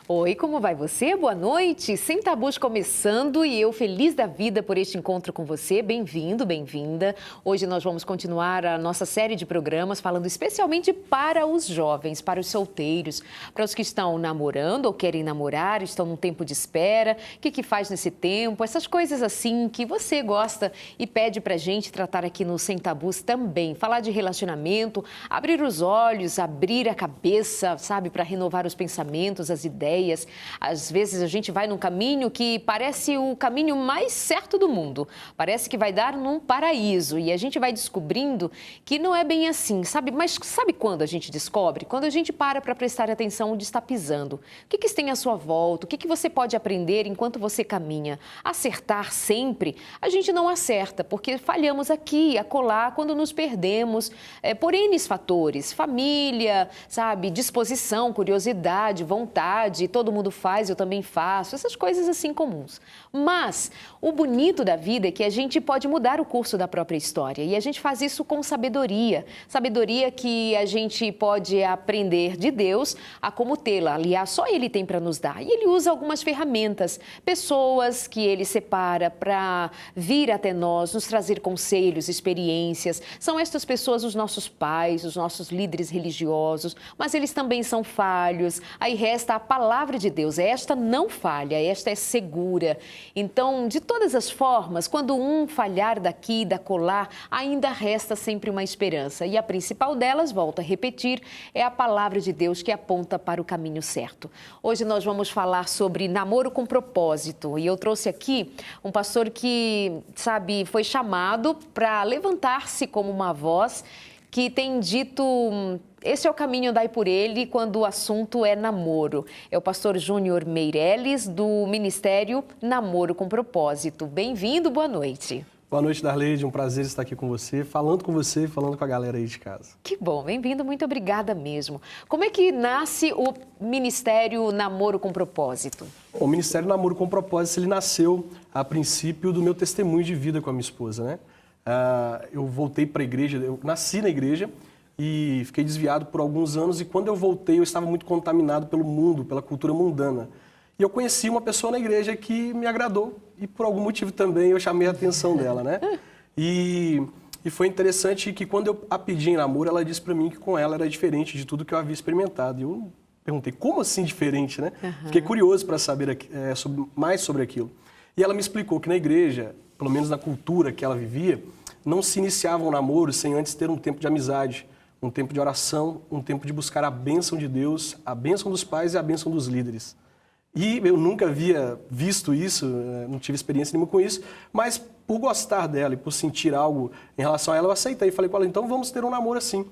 Oi, como vai você? Boa noite. Sem Tabus começando e eu feliz da vida por este encontro com você. Bem-vindo, bem-vinda. Hoje nós vamos continuar a nossa série de programas falando especialmente para os jovens, para os solteiros, para os que estão namorando ou querem namorar, estão num tempo de espera, o que faz nesse tempo, essas coisas assim que você gosta e pede pra gente tratar aqui no Sem Tabus também. Falar de relacionamento, abrir os olhos, abrir a cabeça, sabe, para renovar os pensamentos, as ideias. Às vezes a gente vai num caminho que parece o caminho mais certo do mundo. Parece que vai dar num paraíso e a gente vai descobrindo que não é bem assim, sabe? Mas sabe quando a gente descobre? Quando a gente para prestar atenção onde está pisando. O que tem à sua volta? O que você pode aprender enquanto você caminha? Acertar sempre? A gente não acerta, porque falhamos aqui e acolá quando nos perdemos por N fatores. Família, sabe? Disposição, curiosidade, vontade. Todo mundo faz, eu também faço, essas coisas assim comuns. Mas o bonito da vida é que a gente pode mudar o curso da própria história e a gente faz isso com sabedoria. Sabedoria que a gente pode aprender de Deus a como tê-la. Aliás, só Ele tem para nos dar. E Ele usa algumas ferramentas, pessoas que Ele separa para vir até nós, nos trazer conselhos, experiências. São estas pessoas os nossos pais, os nossos líderes religiosos, mas eles também são falhos. Aí resta a palavra de Deus, esta não falha, esta é segura. Então, de todas as formas, quando um falhar daqui, da colar, ainda resta sempre uma esperança. E a principal delas, volto a repetir, é a palavra de Deus que aponta para o caminho certo. Hoje nós vamos falar sobre namoro com propósito. E eu trouxe aqui um pastor que, sabe, foi chamado para levantar-se como uma voz que tem dito: esse é o caminho, andai por ele, quando o assunto é namoro. É o pastor Júnior Meirelles, do Ministério Namoro com Propósito. Bem-vindo, boa noite. Boa noite, Darleide, um prazer estar aqui com você e falando com a galera aí de casa. Que bom, bem-vindo, muito obrigada mesmo. Como é que nasce o Ministério Namoro com Propósito? O Ministério Namoro com Propósito, ele nasceu a princípio do meu testemunho de vida com a minha esposa, né? Eu voltei para a igreja, eu nasci na igreja e fiquei desviado por alguns anos, e quando eu voltei eu estava muito contaminado pelo mundo, pela cultura mundana. E eu conheci uma pessoa na igreja que me agradou e por algum motivo também eu chamei a atenção dela, né? E foi interessante que quando eu a pedi em namoro, ela disse para mim que com ela era diferente de tudo que eu havia experimentado. E eu perguntei, como assim diferente, né? Fiquei curioso para saber mais sobre aquilo. E ela me explicou que na igreja, pelo menos na cultura que ela vivia, não se iniciava um namoro sem antes ter um tempo de amizade, um tempo de oração, um tempo de buscar a bênção de Deus, a bênção dos pais e a bênção dos líderes. E eu nunca havia visto isso, não tive experiência nenhuma com isso, mas por gostar dela e por sentir algo em relação a ela, eu aceitei. Falei com ela, então vamos ter um namoro assim.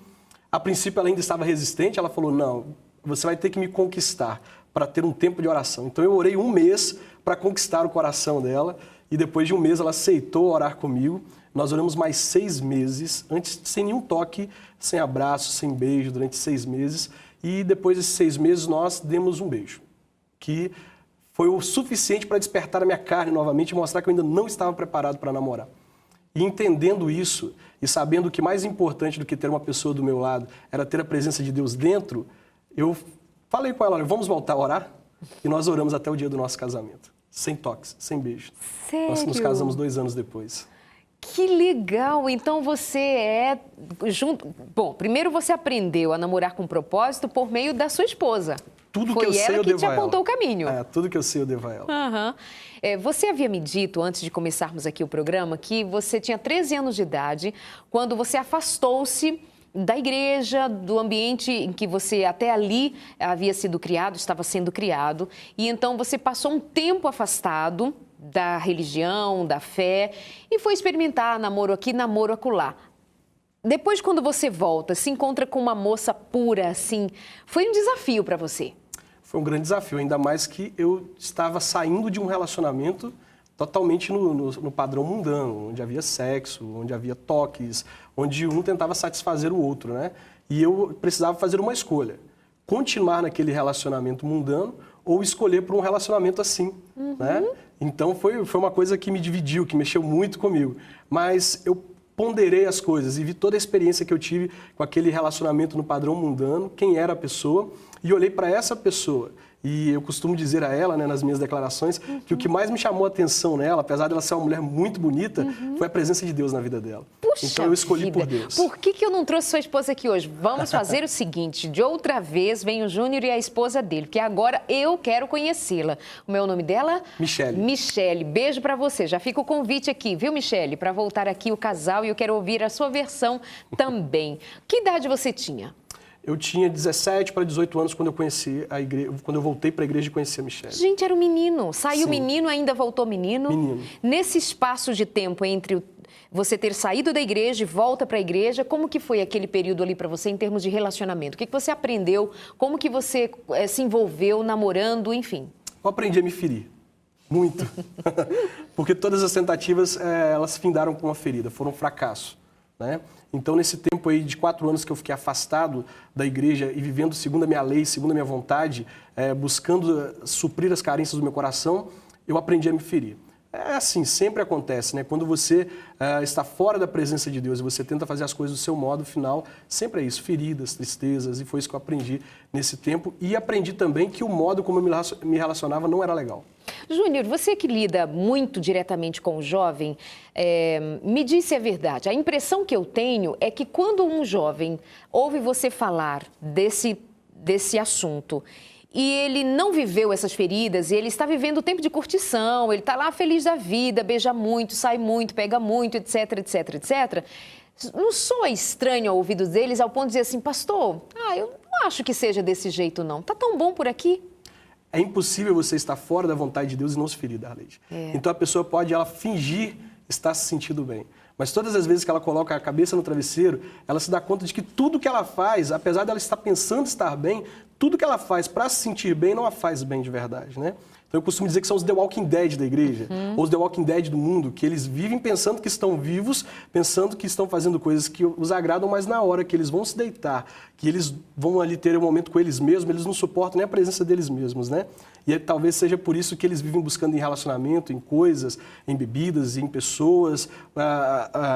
A princípio ela ainda estava resistente, ela falou, não, você vai ter que me conquistar para ter um tempo de oração. Então eu orei um mês para conquistar o coração dela e depois de um mês ela aceitou orar comigo. Nós oramos mais 6 meses, antes sem nenhum toque, sem abraço, sem beijo, durante 6 meses. E depois desses 6 meses nós demos um beijo, que foi o suficiente para despertar a minha carne novamente e mostrar que eu ainda não estava preparado para namorar. E entendendo isso e sabendo que mais importante do que ter uma pessoa do meu lado era ter a presença de Deus dentro, eu falei com ela, olha, vamos voltar a orar? E nós oramos até o dia do nosso casamento, sem toques, sem beijo. Sério? Nós nos casamos 2 anos depois. Que legal! Então você é junto. Bom, primeiro você aprendeu a namorar com propósito por meio da sua esposa. Tudo que eu sei, eu devo a ela. Foi ela que te apontou o caminho. Tudo que eu sei, eu devo a ela. Você havia me dito, antes de começarmos aqui o programa, que você tinha 13 anos de idade quando você afastou-se da igreja, do ambiente em que você até ali havia sido criado, estava sendo criado, e então você passou um tempo afastado da religião, da fé, e foi experimentar namoro aqui, namoro acolá. Depois, quando você volta, se encontra com uma moça pura, assim, foi um desafio para você? Foi um grande desafio, ainda mais que eu estava saindo de um relacionamento totalmente no padrão mundano, onde havia sexo, onde havia toques, onde um tentava satisfazer o outro, né? E eu precisava fazer uma escolha: continuar naquele relacionamento mundano ou escolher por um relacionamento assim, né? Então foi uma coisa que me dividiu, que mexeu muito comigo. Mas eu ponderei as coisas e vi toda a experiência que eu tive com aquele relacionamento no padrão mundano, quem era a pessoa, e olhei para essa pessoa. E eu costumo dizer a ela, né, nas minhas declarações, que o que mais me chamou a atenção nela, apesar dela ser uma mulher muito bonita, foi a presença de Deus na vida dela. Puxa então eu escolhi vida. por Deus. Por que eu não trouxe sua esposa aqui hoje? Vamos fazer o seguinte: de outra vez vem o Júnior e a esposa dele, porque agora eu quero conhecê-la. Como é o nome dela? Michele. Michele, beijo pra você. Já fica o convite aqui, viu, Michele? Para voltar aqui o casal, e eu quero ouvir a sua versão também. Que idade você tinha? Eu tinha 17 para 18 anos quando eu conheci a igreja, quando eu voltei para a igreja e conheci a Michele. Gente, era um menino. Saiu Sim. menino, ainda voltou menino. Menino. Nesse espaço de tempo entre você ter saído da igreja e volta para a igreja, como que foi aquele período ali para você em termos de relacionamento? O que você aprendeu? Como que você se envolveu namorando, enfim? Eu aprendi a me ferir. Muito. Porque todas as tentativas, elas findaram com uma ferida, foram um fracasso, né? Então, nesse tempo aí de 4 anos que eu fiquei afastado da igreja e vivendo segundo a minha lei, segundo a minha vontade, buscando suprir as carências do meu coração, eu aprendi a me ferir. É assim, sempre acontece, né? Quando você está fora da presença de Deus e você tenta fazer as coisas do seu modo, no final, sempre é isso, feridas, tristezas, e foi isso que eu aprendi nesse tempo. E aprendi também que o modo como eu me relacionava não era legal. Júnior, você que lida muito diretamente com o jovem, me disse a verdade. A impressão que eu tenho é que quando um jovem ouve você falar desse assunto e ele não viveu essas feridas, e ele está vivendo o tempo de curtição, ele está lá feliz da vida, beija muito, sai muito, pega muito, etc, etc, etc. Não soa estranho ao ouvido deles ao ponto de dizer assim: pastor, eu não acho que seja desse jeito não, tá tão bom por aqui. É impossível você estar fora da vontade de Deus e não se ferir, Darleide. Então a pessoa pode fingir estar se sentindo bem. Mas todas as vezes que ela coloca a cabeça no travesseiro, ela se dá conta de que tudo que ela faz, apesar dela estar pensando estar bem, tudo que ela faz para se sentir bem não a faz bem de verdade, né? Então eu costumo dizer que são os The Walking Dead da igreja, ou os The Walking Dead do mundo, que eles vivem pensando que estão vivos, pensando que estão fazendo coisas que os agradam, mas na hora que eles vão se deitar, que eles vão ali ter um momento com eles mesmos, eles não suportam nem a presença deles mesmos, né? E talvez seja por isso que eles vivem buscando em relacionamento, em coisas, em bebidas, em pessoas,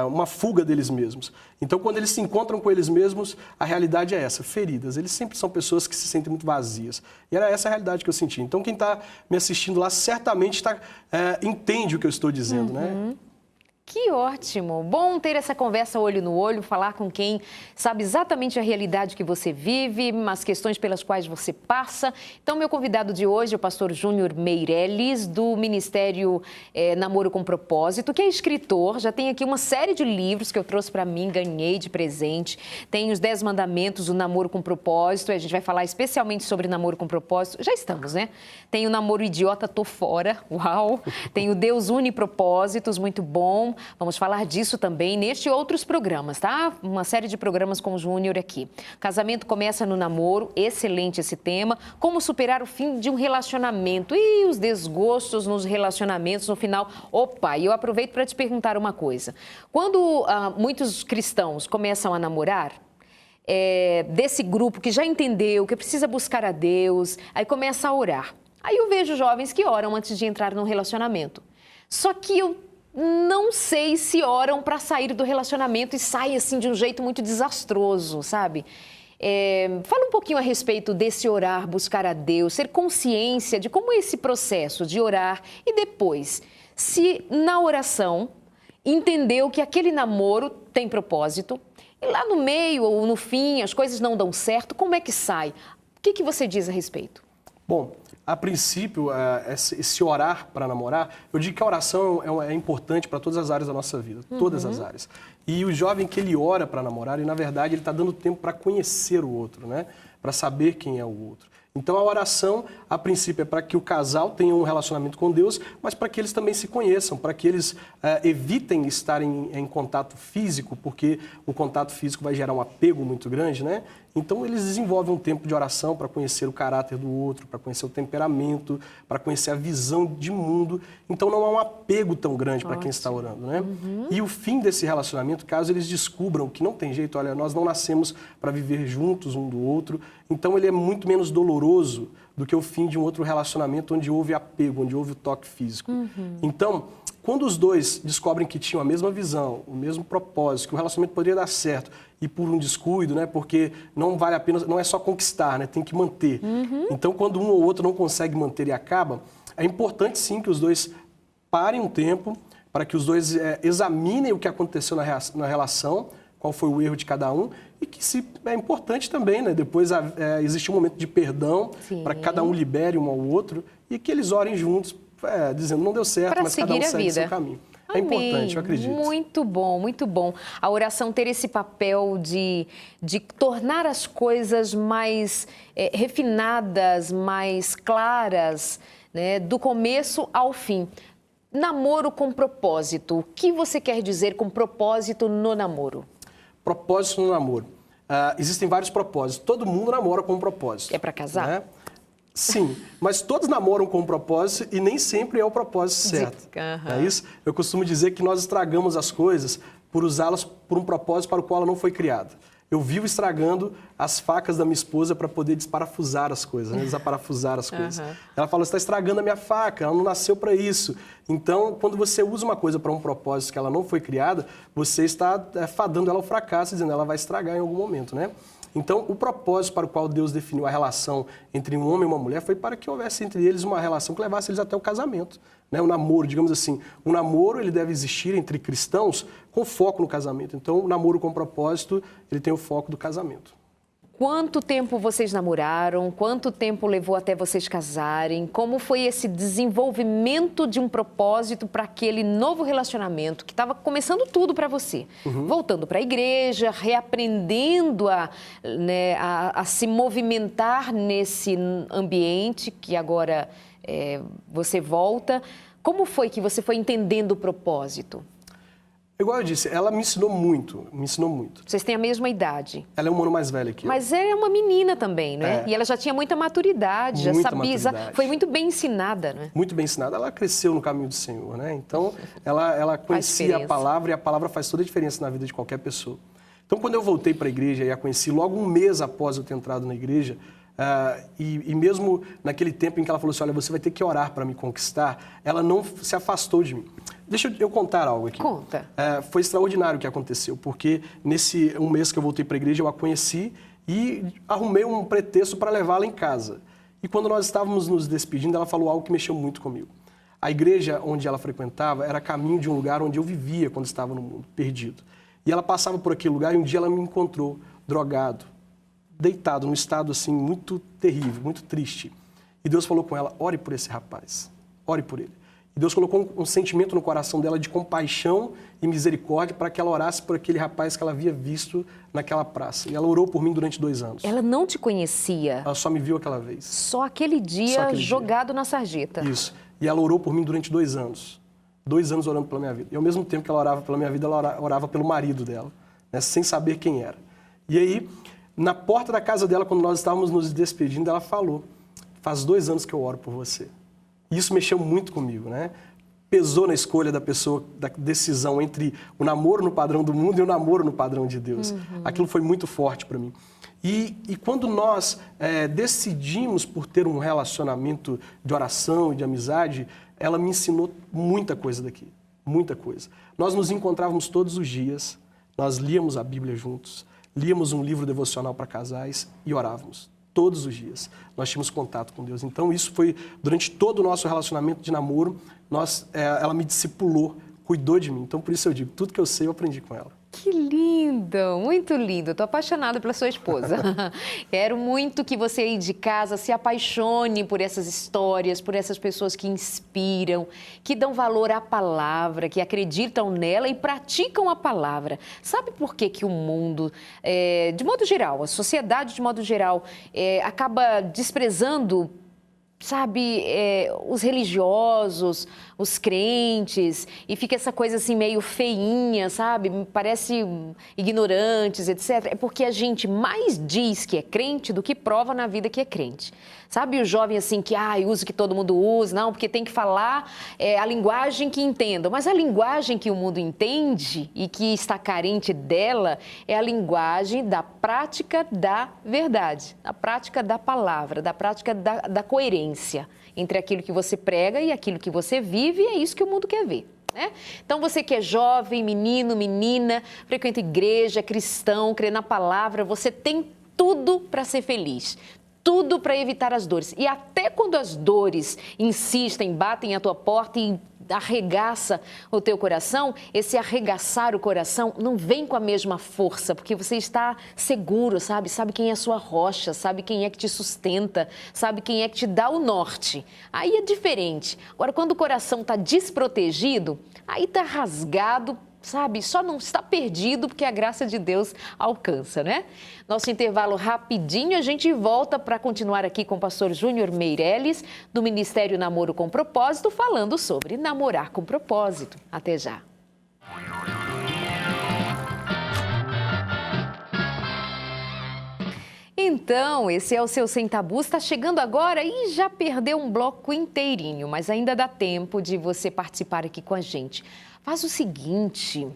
uma fuga deles mesmos. Então, quando eles se encontram com eles mesmos, a realidade é essa, feridas. Eles sempre são pessoas que se sentem muito vazias. E era essa a realidade que eu senti. Então, quem está me assistindo lá certamente entende o que eu estou dizendo, né? Que ótimo! Bom ter essa conversa olho no olho, falar com quem sabe exatamente a realidade que você vive, as questões pelas quais você passa. Então, meu convidado de hoje é o pastor Júnior Meireles, do Ministério Namoro com Propósito, que é escritor, já tem aqui uma série de livros que eu trouxe para mim, ganhei de presente. Tem os 10 mandamentos do namoro com propósito, a gente vai falar especialmente sobre namoro com propósito. Já estamos, né? Tem o namoro idiota, tô fora, uau! Tem o Deus une propósitos, muito bom. Vamos falar disso também neste e outros programas, tá? Uma série de programas com o Júnior aqui. Casamento começa no namoro, excelente esse tema. Como superar o fim de um relacionamento e os desgostos nos relacionamentos no final. Opa, e eu aproveito para te perguntar uma coisa. Quando muitos cristãos começam a namorar, desse grupo que já entendeu, que precisa buscar a Deus, aí começa a orar. Aí eu vejo jovens que oram antes de entrar num relacionamento. Só que eu não sei se oram para sair do relacionamento e saem assim de um jeito muito desastroso, sabe? Fala um pouquinho a respeito desse orar, buscar a Deus, ter consciência de como é esse processo de orar e depois, se na oração entendeu que aquele namoro tem propósito e lá no meio ou no fim as coisas não dão certo, como é que sai? O que você diz a respeito? Bom, a princípio, esse orar para namorar, eu digo que a oração é importante para todas as áreas da nossa vida, todas as áreas. E o jovem que ele ora para namorar, e na verdade ele está dando tempo para conhecer o outro, né? Para saber quem é o outro. Então a oração, a princípio, é para que o casal tenha um relacionamento com Deus, mas para que eles também se conheçam, para que eles evitem estar em contato físico, porque o contato físico vai gerar um apego muito grande, né? Então eles desenvolvem um tempo de oração para conhecer o caráter do outro, para conhecer o temperamento, para conhecer a visão de mundo. Então não há um apego tão grande para quem está orando, né? E o fim desse relacionamento, caso eles descubram que não tem jeito, olha, nós não nascemos para viver juntos um do outro, então ele é muito menos doloroso do que o fim de um outro relacionamento onde houve apego, onde houve o toque físico. Então, quando os dois descobrem que tinham a mesma visão, o mesmo propósito, que o relacionamento poderia dar certo, e por um descuido, né, porque não vale a pena, não é só conquistar, né, tem que manter. Então, quando um ou outro não consegue manter e acaba, é importante sim que os dois parem um tempo para que os dois examinem o que aconteceu na relação, qual foi o erro de cada um, e que é importante também, né, depois existir um momento de perdão para que cada um libere um ao outro e que eles orem juntos, dizendo não deu certo, pra mas cada um segue vida. seu caminho. Amém. É importante, eu acredito. Muito bom, muito bom. A oração ter esse papel de tornar as coisas mais refinadas, mais claras, né, do começo ao fim. Namoro com propósito. O que você quer dizer com propósito no namoro? Propósito no namoro. Existem vários propósitos. Todo mundo namora com um propósito. É para casar? Né? Sim, mas todos namoram com um propósito e nem sempre é o propósito certo. É isso? Eu costumo dizer que nós estragamos as coisas por usá-las por um propósito para o qual ela não foi criada. Eu vivo estragando as facas da minha esposa para poder desparafusar as coisas, né? Desaparafusar as coisas. Ela fala, você está estragando a minha faca, ela não nasceu para isso. Então, quando você usa uma coisa para um propósito que ela não foi criada, você está fadando ela ao fracasso, dizendo que ela vai estragar em algum momento, né? Então, o propósito para o qual Deus definiu a relação entre um homem e uma mulher foi para que houvesse entre eles uma relação que levasse eles até o casamento. Né? O namoro, digamos assim, o namoro ele deve existir entre cristãos com foco no casamento. Então, o namoro com propósito, ele tem o foco do casamento. Quanto tempo vocês namoraram? Quanto tempo levou até vocês casarem? Como foi esse desenvolvimento de um propósito para aquele novo relacionamento que estava começando tudo para você? Voltando para a igreja, reaprendendo a se movimentar nesse ambiente que agora você volta. Como foi que você foi entendendo o propósito? Igual eu disse, ela me ensinou muito, Vocês têm a mesma idade. Ela é um ano mais velha que eu. Mas ela é uma menina também, não é? E ela já tinha muita maturidade, já sabia, foi muito bem ensinada, né? Muito bem ensinada. Ela cresceu no caminho do Senhor, né? Então, ela conhecia a palavra e a palavra faz toda a diferença na vida de qualquer pessoa. Então, quando eu voltei para a igreja e a conheci logo um mês após eu ter entrado na igreja, e mesmo naquele tempo em que ela falou assim, olha, você vai ter que orar para me conquistar, ela não se afastou de mim. Deixa eu contar algo aqui. Conta. Foi extraordinário o que aconteceu, porque nesse um mês que eu voltei para a igreja, eu a conheci e arrumei um pretexto para levá-la em casa. E quando nós estávamos nos despedindo, ela falou algo que mexeu muito comigo. A igreja onde ela frequentava era caminho de um lugar onde eu vivia quando estava no mundo, perdido. E ela passava por aquele lugar e um dia ela me encontrou drogado, deitado, num estado assim muito terrível, muito triste. E Deus falou com ela, ore por esse rapaz, ore por ele. E Deus colocou um sentimento no coração dela de compaixão e misericórdia para que ela orasse por aquele rapaz que ela havia visto naquela praça. E ela orou por mim durante 2 anos. Ela não te conhecia? Ela só me viu aquela vez. Só aquele dia jogado na sarjeta? Isso. E ela orou por mim durante 2 anos. 2 anos orando pela minha vida. E ao mesmo tempo que ela orava pela minha vida, ela orava pelo marido dela, né, sem saber quem era. E aí, na porta da casa dela, quando nós estávamos nos despedindo, ela falou, faz 2 anos que eu oro por você. E isso mexeu muito comigo, né? Pesou na escolha da pessoa, da decisão entre o namoro no padrão do mundo e o namoro no padrão de Deus. Aquilo foi muito forte para mim. E quando nós decidimos por ter um relacionamento de oração e de amizade, ela me ensinou muita coisa daqui, muita coisa. Nós nos encontrávamos todos os dias, nós líamos a Bíblia juntos, líamos um livro devocional para casais e orávamos. Todos os dias nós tínhamos contato com Deus. Então isso foi, durante todo o nosso relacionamento de namoro, ela me discipulou, cuidou de mim. Então por isso eu digo, tudo que eu sei eu aprendi com ela. Que lindo, muito lindo. Estou apaixonada pela sua esposa. Quero muito que você aí de casa se apaixone por essas histórias, por essas pessoas que inspiram, que dão valor à palavra, que acreditam nela e praticam a palavra. Sabe por que que o mundo, de modo geral, a sociedade de modo geral, acaba desprezando, sabe, os religiosos, os crentes, e fica essa coisa assim meio feinha, sabe? Parece ignorantes, etc. É porque a gente mais diz que é crente do que prova na vida que é crente. Sabe o jovem assim que, usa o que todo mundo usa, não, porque tem que falar a linguagem que entendam. Mas a linguagem que o mundo entende e que está carente dela é a linguagem da prática da verdade, da prática da palavra, da prática da coerência entre aquilo que você prega e aquilo que você vive, e é isso que o mundo quer ver. Né? Então, você que é jovem, menino, menina, frequenta igreja, cristão, crê na palavra, você tem tudo para ser feliz. Tudo para evitar as dores. E até quando as dores insistem, batem à tua porta e arregaça o teu coração, esse arregaçar o coração não vem com a mesma força, porque você está seguro, sabe? Sabe quem é a sua rocha, sabe quem é que te sustenta, sabe quem é que te dá o norte. Aí é diferente. Agora, quando o coração está desprotegido, aí está rasgado, sabe? Só não está perdido porque a graça de Deus alcança, né? Nosso intervalo rapidinho, a gente volta para continuar aqui com o pastor Júnior Meirelles, do Ministério Namoro com Propósito, falando sobre namorar com propósito. Até já. Então, esse é o seu Sem Tabus, está chegando agora e já perdeu um bloco inteirinho, mas ainda dá tempo de você participar aqui com a gente. Faz o seguinte,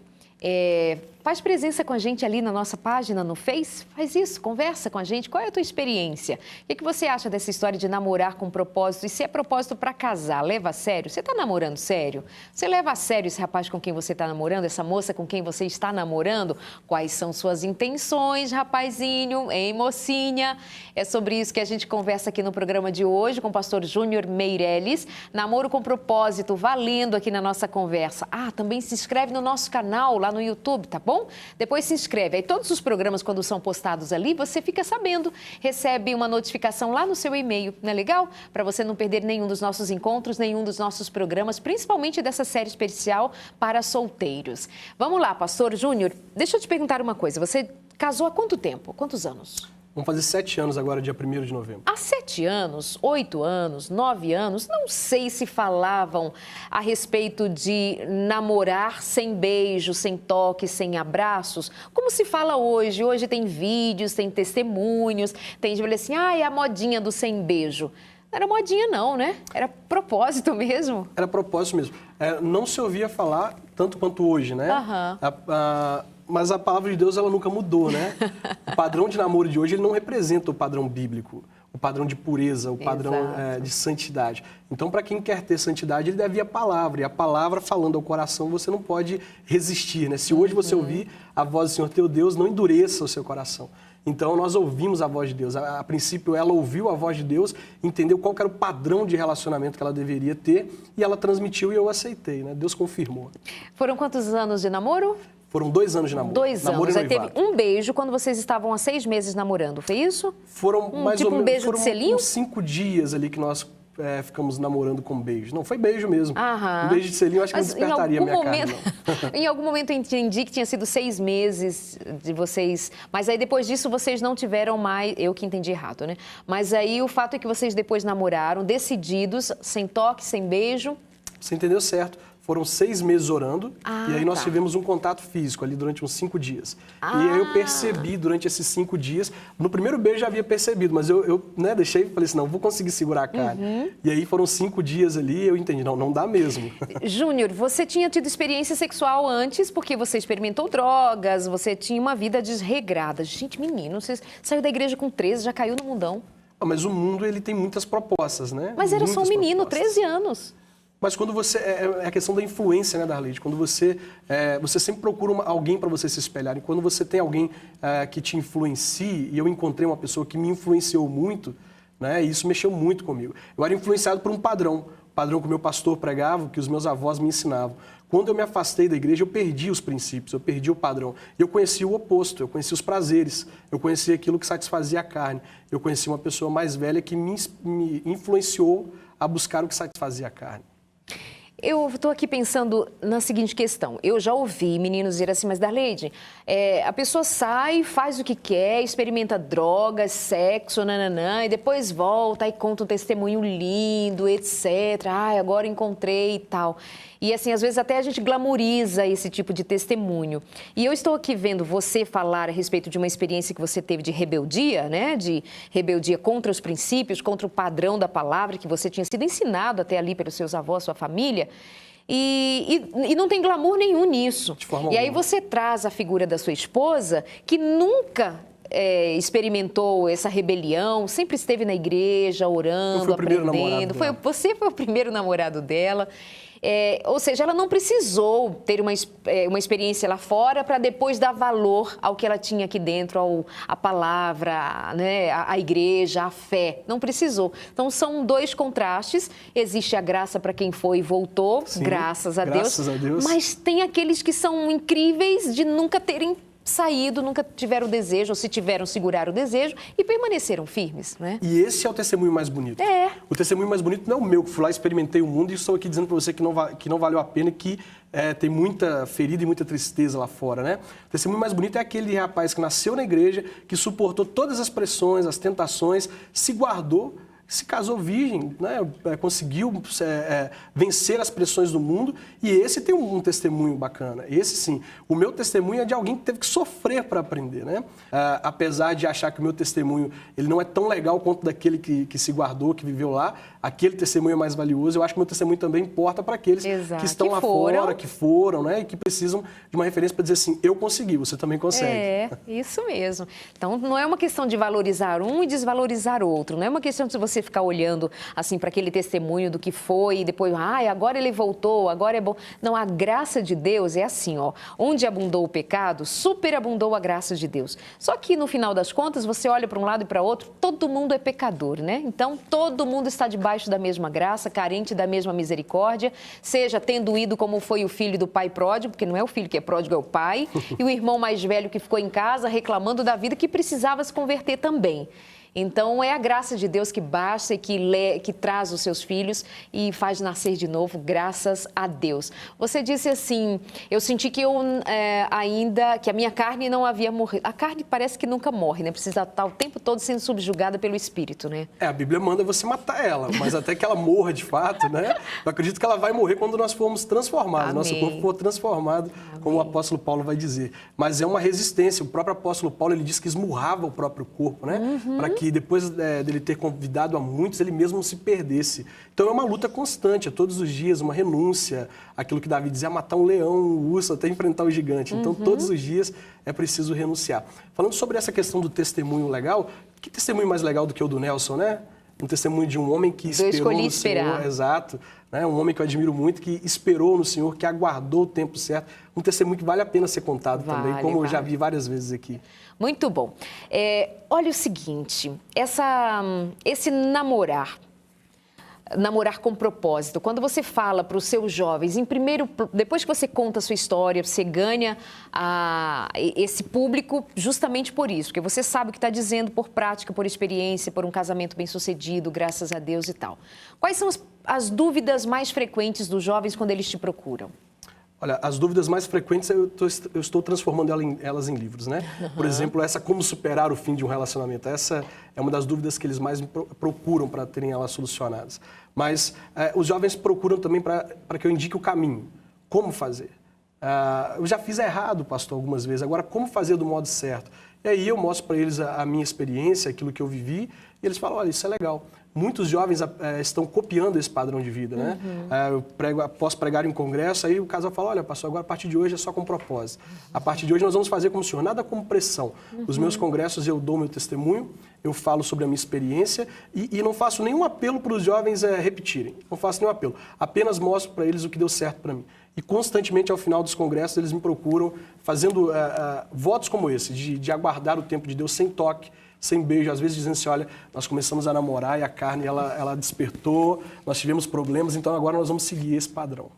faz presença com a gente ali na nossa página no Face, faz isso, conversa com a gente, qual é a tua experiência? O que você acha dessa história de namorar com propósito? E se é propósito para casar, leva a sério? Você está namorando sério? Você leva a sério esse rapaz com quem você está namorando, essa moça com quem você está namorando? Quais são suas intenções, rapazinho, hein, mocinha? É sobre isso que a gente conversa aqui no programa de hoje com o pastor Júnior Meirelles, namoro com propósito, valendo aqui na nossa conversa. Também se inscreve no nosso canal lá no YouTube, tá bom? Depois se inscreve. Aí todos os programas, quando são postados ali, você fica sabendo, recebe uma notificação lá no seu e-mail, não é legal? Para você não perder nenhum dos nossos encontros, nenhum dos nossos programas, principalmente dessa série especial para solteiros. Vamos lá, pastor Júnior, deixa eu te perguntar uma coisa. Você casou há quanto tempo? Quantos anos? Vamos fazer 7 anos agora, dia 1º de novembro. Há 7 anos, 8 anos, 9 anos, não sei se falavam a respeito de namorar sem beijo, sem toque, sem abraços. Como se fala hoje? Hoje tem vídeos, tem testemunhos, tem gente que fala assim, é a modinha do sem beijo. Não era modinha não, né? Era propósito mesmo. Era propósito mesmo. Não se ouvia falar tanto quanto hoje, né? Mas a palavra de Deus, ela nunca mudou, né? O padrão de namoro de hoje, ele não representa o padrão bíblico, o padrão de pureza, o padrão de santidade. Então, para quem quer ter santidade, ele deve ir à palavra. E a palavra, falando ao coração, você não pode resistir, né? Se hoje você ouvir a voz do Senhor teu Deus, não endureça o seu coração. Então, nós ouvimos a voz de Deus. A princípio, ela ouviu a voz de Deus, entendeu qual era o padrão de relacionamento que ela deveria ter, e ela transmitiu e eu aceitei, né? Deus confirmou. Foram quantos anos de namoro? Foram 2 anos de namoro. 2 anos. Aí teve um beijo quando vocês estavam há 6 meses namorando, foi isso? Foram mais tipo ou menos, um beijo de selinho? Uns 5 dias ali que nós ficamos namorando com beijo. Não, foi beijo mesmo. Um beijo de selinho, eu acho que não despertaria a minha carne, não. Em algum momento eu entendi que tinha sido 6 meses de vocês, mas aí depois disso vocês não tiveram mais, eu que entendi errado, né? Mas aí o fato é que vocês depois namoraram, decididos, sem toque, sem beijo. Você entendeu certo. Foram 6 meses orando e aí nós tivemos um contato físico ali durante uns 5 dias. E aí eu percebi durante esses 5 dias, no primeiro beijo já havia percebido, mas eu deixei e falei assim, não, vou conseguir segurar a carne. E aí foram 5 dias ali e eu entendi, não dá mesmo. Júnior, você tinha tido experiência sexual antes porque você experimentou drogas, você tinha uma vida desregrada. Gente, menino, você saiu da igreja com 13, já caiu no mundão. Mas o mundo, ele tem muitas propostas, né? Mas era só um menino, propostas. 13 anos. Mas quando você... É a questão da influência, né, Darleide? Quando você sempre procura alguém para você se espelhar. E quando você tem alguém que te influencie, e eu encontrei uma pessoa que me influenciou muito, né, e isso mexeu muito comigo. Eu era influenciado por um padrão que o meu pastor pregava, que os meus avós me ensinavam. Quando eu me afastei da igreja, eu perdi os princípios, eu perdi o padrão. Eu conheci o oposto, eu conheci os prazeres, eu conheci aquilo que satisfazia a carne. Eu conheci uma pessoa mais velha que me influenciou a buscar o que satisfazia a carne. Eu estou aqui pensando na seguinte questão. Eu já ouvi meninos dizer assim, mas Darleide, a pessoa sai, faz o que quer, experimenta drogas, sexo, nananã, e depois volta e conta um testemunho lindo, etc. Ai, agora encontrei e tal. E assim, às vezes até a gente glamoriza esse tipo de testemunho. E eu estou aqui vendo você falar a respeito de uma experiência que você teve de rebeldia, né? De rebeldia contra os princípios, contra o padrão da palavra que você tinha sido ensinado até ali pelos seus avós, sua família. E não tem glamour nenhum nisso. E aí você traz a figura da sua esposa, que nunca experimentou essa rebelião, sempre esteve na igreja, orando, aprendendo. Você foi o primeiro namorado dela. Ou seja, ela não precisou ter uma experiência lá fora para depois dar valor ao que ela tinha aqui dentro, à palavra, né, à igreja, à fé. Não precisou. Então, são dois contrastes. Existe a graça para quem foi e voltou, sim, graças a Deus. Mas tem aqueles que são incríveis de nunca terem saído, nunca tiveram desejo, ou se tiveram, seguraram o desejo e permaneceram firmes, né? E esse é o testemunho mais bonito. O testemunho mais bonito não é o meu, que fui lá, experimentei o mundo e estou aqui dizendo para você que não valeu a pena e que tem muita ferida e muita tristeza lá fora, né? O testemunho mais bonito é aquele rapaz que nasceu na igreja, que suportou todas as pressões, as tentações, se guardou, se casou virgem, né? Conseguiu vencer as pressões do mundo, e esse tem um testemunho bacana. Esse sim. O meu testemunho é de alguém que teve que sofrer para aprender, né? Apesar de achar que o meu testemunho ele não é tão legal quanto daquele que se guardou, que viveu lá, aquele testemunho é mais valioso. Eu acho que o meu testemunho também importa para aqueles que estão lá fora, que foram, né? E que precisam de uma referência para dizer assim, eu consegui, você também consegue. Isso mesmo. Então, não é uma questão de valorizar um e desvalorizar outro. Não é uma questão de você ficar olhando assim para aquele testemunho do que foi e depois, agora ele voltou, agora é bom. Não, a graça de Deus é assim, ó. Onde abundou o pecado, superabundou a graça de Deus. Só que no final das contas, você olha para um lado e para outro, todo mundo é pecador, né? Então, todo mundo está debaixo da mesma graça, carente da mesma misericórdia, seja tendo ido como foi o filho do pai pródigo, porque não é o filho que é pródigo, é o pai, e o irmão mais velho que ficou em casa reclamando da vida que precisava se converter também. Então, é a graça de Deus que basta e que traz os seus filhos e faz nascer de novo, graças a Deus. Você disse assim, eu senti que que a minha carne não havia morrido. A carne parece que nunca morre, né? Precisa estar o tempo todo sendo subjugada pelo Espírito, né? A Bíblia manda você matar ela, mas até que ela morra de fato, né? Eu acredito que ela vai morrer quando nós formos transformados, Amém. Nosso corpo for transformado, como o apóstolo Paulo vai dizer. Mas é uma resistência. O próprio apóstolo Paulo, ele diz que esmurrava o próprio corpo, né? Para que depois dele ter convidado a muitos, ele mesmo não se perdesse. Então é uma luta constante, é todos os dias, uma renúncia, aquilo que Davi dizia, matar um leão, um urso, até enfrentar o gigante. Então todos os dias é preciso renunciar. Falando sobre essa questão do testemunho legal, que testemunho mais legal do que o do Nelson, né? Um testemunho de um homem que esperou no Senhor, exato, né? Um homem que eu admiro muito, que esperou no Senhor, que aguardou o tempo certo. Um testemunho que vale a pena ser contado também, como eu já vi várias vezes aqui. Muito bom. Olha o seguinte, esse namorar com propósito, quando você fala para os seus jovens, depois que você conta a sua história, você ganha esse público justamente por isso, porque você sabe o que está dizendo por prática, por experiência, por um casamento bem-sucedido, graças a Deus e tal. Quais são as dúvidas mais frequentes dos jovens quando eles te procuram? Olha, as dúvidas mais frequentes eu estou transformando elas em livros, né? Por exemplo, como superar o fim de um relacionamento. Essa é uma das dúvidas que eles mais procuram para terem elas solucionadas. Mas os jovens procuram também para que eu indique o caminho. Como fazer? Eu já fiz errado, pastor, algumas vezes. Agora, como fazer do modo certo? E aí eu mostro para eles a minha experiência, aquilo que eu vivi, e eles falam, olha, isso é legal. Muitos jovens estão copiando esse padrão de vida, né? Eu posso pregar em um congresso, aí o casal fala, olha, pastor, agora a partir de hoje é só com propósito. A partir de hoje nós vamos fazer como o senhor, nada como pressão. Os meus congressos eu dou meu testemunho, eu falo sobre a minha experiência e não faço nenhum apelo para os jovens repetirem. Não faço nenhum apelo. Apenas mostro para eles o que deu certo para mim. E constantemente, ao final dos congressos, eles me procuram fazendo votos como esse, de aguardar o tempo de Deus sem toque, sem beijo, às vezes dizendo assim, olha, nós começamos a namorar e a carne, ela despertou, nós tivemos problemas, então agora nós vamos seguir esse padrão.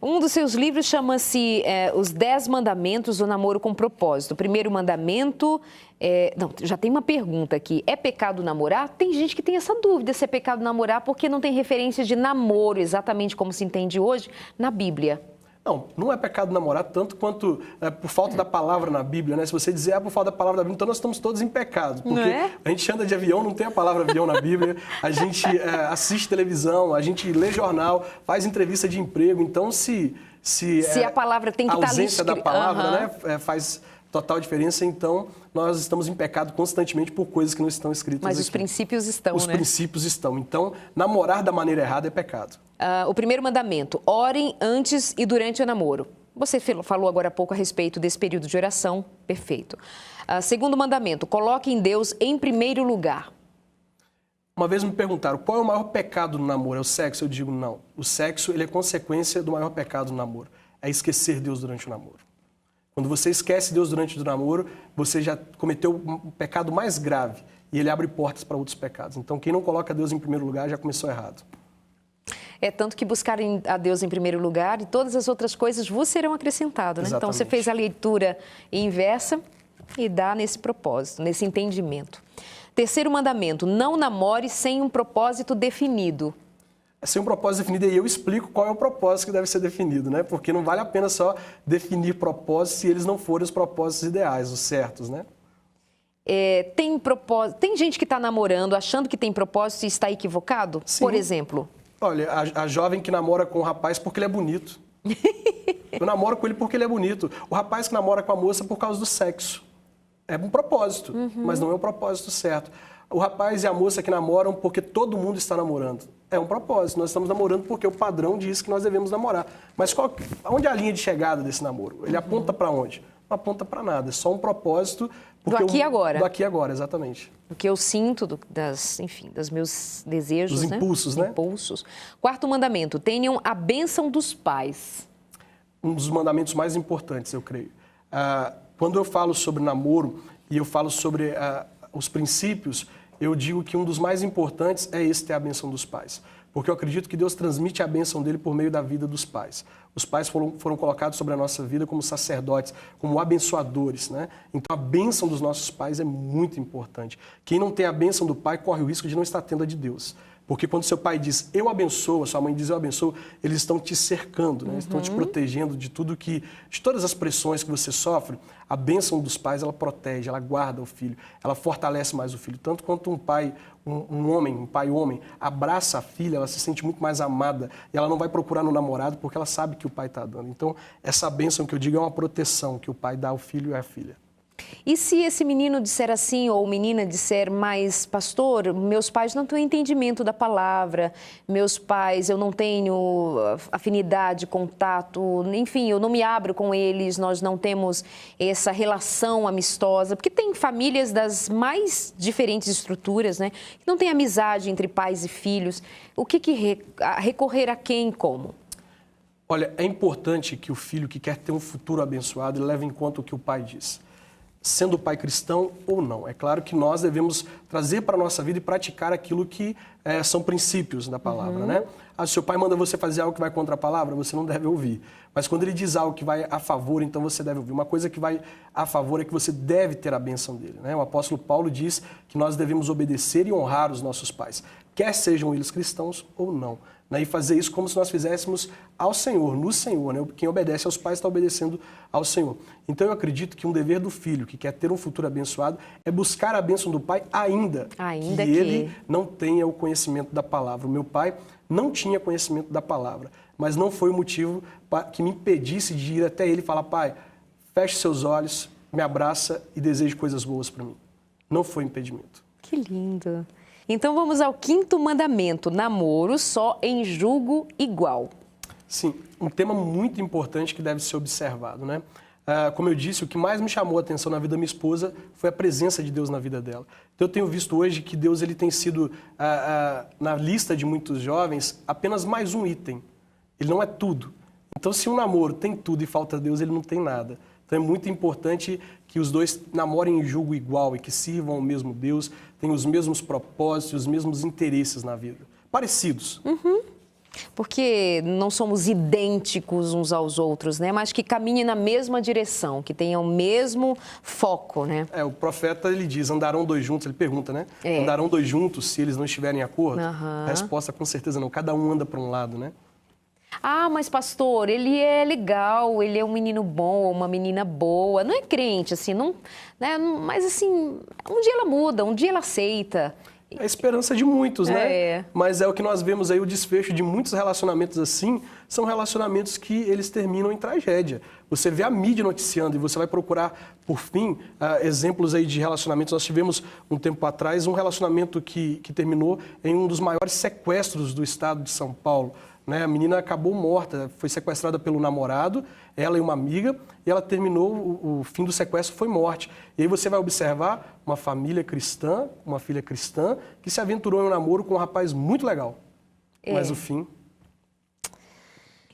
Um dos seus livros chama-se Os 10 Mandamentos do Namoro com Propósito. O primeiro mandamento... Não, já tem uma pergunta aqui. É pecado namorar? Tem gente que tem essa dúvida se é pecado namorar porque não tem referência de namoro, exatamente como se entende hoje, na Bíblia. Não, não é pecado namorar tanto quanto por falta da palavra na Bíblia, né? Se você dizer por falta da palavra na Bíblia, então nós estamos todos em pecado. Porque a gente anda de avião, não tem a palavra avião na Bíblia, a gente assiste televisão, a gente lê jornal, faz entrevista de emprego. Então, se a palavra tem que estar ali... A ausência da palavra, né, faz total diferença, então nós estamos em pecado constantemente por coisas que não estão escritas Mas aqui. os princípios estão, Os princípios estão. Então, namorar da maneira errada é pecado. O primeiro mandamento, orem antes e durante o namoro. Você falou agora há pouco a respeito desse período de oração, perfeito. Segundo mandamento, coloquem Deus em primeiro lugar. Uma vez me perguntaram, qual é o maior pecado no namoro? É o sexo? Eu digo, não. O sexo, ele é consequência do maior pecado no namoro. É esquecer Deus durante o namoro. Quando você esquece Deus durante o namoro, você já cometeu um pecado mais grave e ele abre portas para outros pecados. Então, quem não coloca Deus em primeiro lugar já começou errado. É tanto que buscarem a Deus em primeiro lugar e todas as outras coisas vos serão acrescentadas, né? Então, você fez a leitura inversa e dá nesse propósito, nesse entendimento. Terceiro mandamento, não namore sem um propósito definido. Sem um propósito definido, e eu explico qual é o propósito que deve ser definido, né? Porque não vale a pena só definir propósitos se eles não forem os propósitos ideais, os certos, né? Tem gente que está namorando achando que tem propósito e está equivocado? Sim. Por exemplo? Olha, a jovem que namora com o rapaz porque ele é bonito. Eu namoro com ele porque ele é bonito. O rapaz que namora com a moça por causa do sexo. É um propósito, mas não é o propósito certo. O rapaz e a moça que namoram porque todo mundo está namorando. É um propósito. Nós estamos namorando porque o padrão diz que nós devemos namorar. Mas onde é a linha de chegada desse namoro? Ele aponta para onde? Não aponta para nada. É só um propósito... Do aqui e agora. Do aqui e agora, exatamente. O que eu sinto, dos meus desejos, dos impulsos, né? Impulsos. Quarto mandamento, tenham a bênção dos pais. Um dos mandamentos mais importantes, eu creio. Quando eu falo sobre namoro e eu falo sobre os princípios, eu digo que um dos mais importantes é esse ter a bênção dos pais. Porque eu acredito que Deus transmite a bênção dele por meio da vida dos pais. Os pais foram colocados sobre a nossa vida como sacerdotes, como abençoadores, né? Então a bênção dos nossos pais é muito importante. Quem não tem a bênção do pai corre o risco de não estar tendo a de Deus. Porque quando seu pai diz, eu abençoo, a sua mãe diz, eu abençoo, eles estão te cercando, né? Estão te protegendo de de todas as pressões que você sofre. A bênção dos pais, ela protege, ela guarda o filho, ela fortalece mais o filho. Tanto quanto um pai, um pai homem, abraça a filha, ela se sente muito mais amada e ela não vai procurar no namorado porque ela sabe que o pai está dando. Então, essa bênção que eu digo é uma proteção que o pai dá ao filho e à filha. E se esse menino disser assim, ou menina disser, mas pastor, meus pais não têm entendimento da palavra, meus pais, eu não tenho afinidade, contato, enfim, eu não me abro com eles, nós não temos essa relação amistosa, porque tem famílias das mais diferentes estruturas, né, que não tem amizade entre pais e filhos. O que recorrer a quem e como? Olha, é importante que o filho que quer ter um futuro abençoado leve em conta o que o pai diz. Sendo o pai cristão ou não. É claro que nós devemos trazer para a nossa vida e praticar aquilo que são princípios da palavra, né? Se seu pai manda você fazer algo que vai contra a palavra, você não deve ouvir. Mas quando ele diz algo que vai a favor, então você deve ouvir. Uma coisa que vai a favor é que você deve ter a bênção dele, né? O apóstolo Paulo diz que nós devemos obedecer e honrar os nossos pais, quer sejam eles cristãos ou não. E fazer isso como se nós fizéssemos ao Senhor, no Senhor. Né? Quem obedece aos pais está obedecendo ao Senhor. Então eu acredito que um dever do filho que quer ter um futuro abençoado é buscar a bênção do pai ainda que ele não tenha o conhecimento da palavra. O meu pai não tinha conhecimento da palavra, mas não foi o motivo que me impedisse de ir até ele e falar, pai, feche seus olhos, me abraça e deseje coisas boas para mim. Não foi impedimento. Que lindo. Então vamos ao quinto mandamento, namoro só em julgo igual. Sim, um tema muito importante que deve ser observado, né? Como eu disse, o que mais me chamou a atenção na vida da minha esposa foi a presença de Deus na vida dela. Então eu tenho visto hoje que Deus ele tem sido, na lista de muitos jovens, apenas mais um item. Ele não é tudo. Então se um namoro tem tudo e falta Deus, ele não tem nada. Então é muito importante que os dois namorem em julgo igual e que sirvam ao mesmo Deus, tenham os mesmos propósitos, os mesmos interesses na vida. Parecidos. Porque não somos idênticos uns aos outros, né? Mas que caminhem na mesma direção, que tenham o mesmo foco, né? O profeta, ele diz, andarão dois juntos, ele pergunta, né? É. Andarão dois juntos se eles não estiverem em acordo? Aham. A resposta, com certeza, não. Cada um anda para um lado, né? Ah, mas pastor, ele é legal, ele é um menino bom ou uma menina boa. Não é crente, assim, não, né? Mas assim, um dia ela muda, um dia ela aceita. É a esperança de muitos, né? É. Mas é o que nós vemos aí, o desfecho de muitos relacionamentos assim, são relacionamentos que eles terminam em tragédia. Você vê a mídia noticiando e você vai procurar, por fim, exemplos aí de relacionamentos. Nós tivemos, um tempo atrás, um relacionamento que terminou em um dos maiores sequestros do estado de São Paulo. Né? A menina acabou morta, foi sequestrada pelo namorado, ela e uma amiga, e ela terminou, o fim do sequestro foi morte. E aí você vai observar uma família cristã, uma filha cristã, que se aventurou em um namoro com um rapaz muito legal. Mas o fim...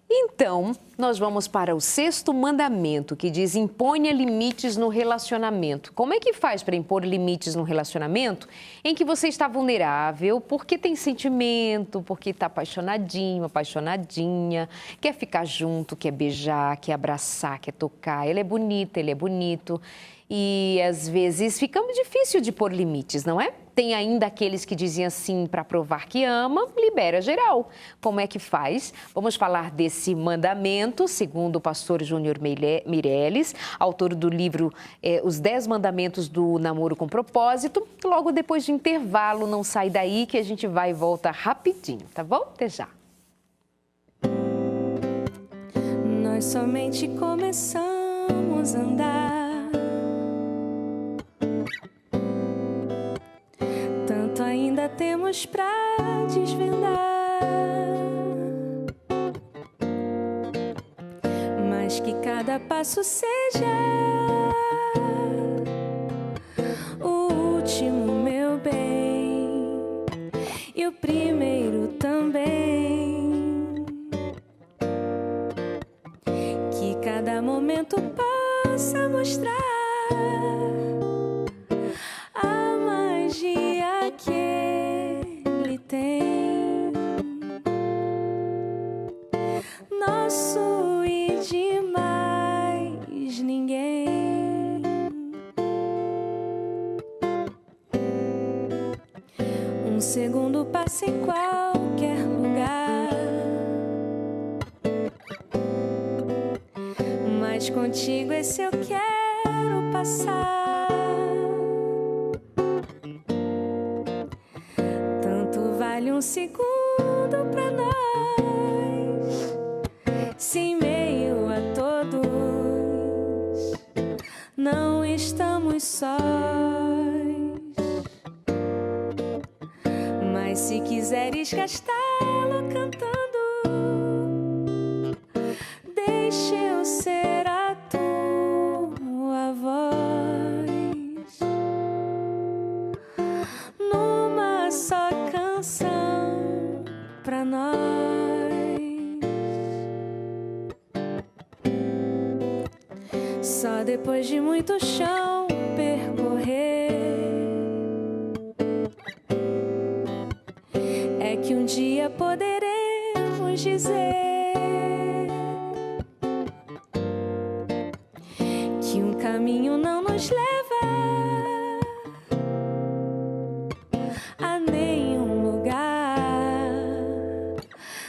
Então, nós vamos para o 6º mandamento, que diz: imponha limites no relacionamento. Como é que faz para impor limites no relacionamento em que você está vulnerável, porque tem sentimento, porque está apaixonadinho, apaixonadinha, quer ficar junto, quer beijar, quer abraçar, quer tocar, ela é bonita, ele é bonito. E às vezes fica difícil de pôr limites, não é? Tem ainda aqueles que dizem assim, para provar que ama, libera geral. Como é que faz? Vamos falar desse mandamento, segundo o pastor Júnior Meirelles, autor do livro Os 10 Mandamentos do Namoro com Propósito. Logo depois de intervalo, não sai daí que a gente vai e volta rapidinho, tá bom? Até já. Nós somente começamos a andar. Tanto ainda temos pra desvendar, mas que cada passo seja o último, meu bem, e o primeiro também. Que cada momento possa mostrar a magia que ele tem, nosso e de mais ninguém. Um segundo passa em qualquer lugar, mas contigo esse eu quero passar. Vale um segundo pra nós, se em meio a todos não estamos sós. Mas se quiseres gastá-lo cantando, deixa eu ser a tua voz numa só canção pra nós. Só depois de muito chão percorrer é que um dia poderemos dizer que um caminho não nos leva a nenhum lugar,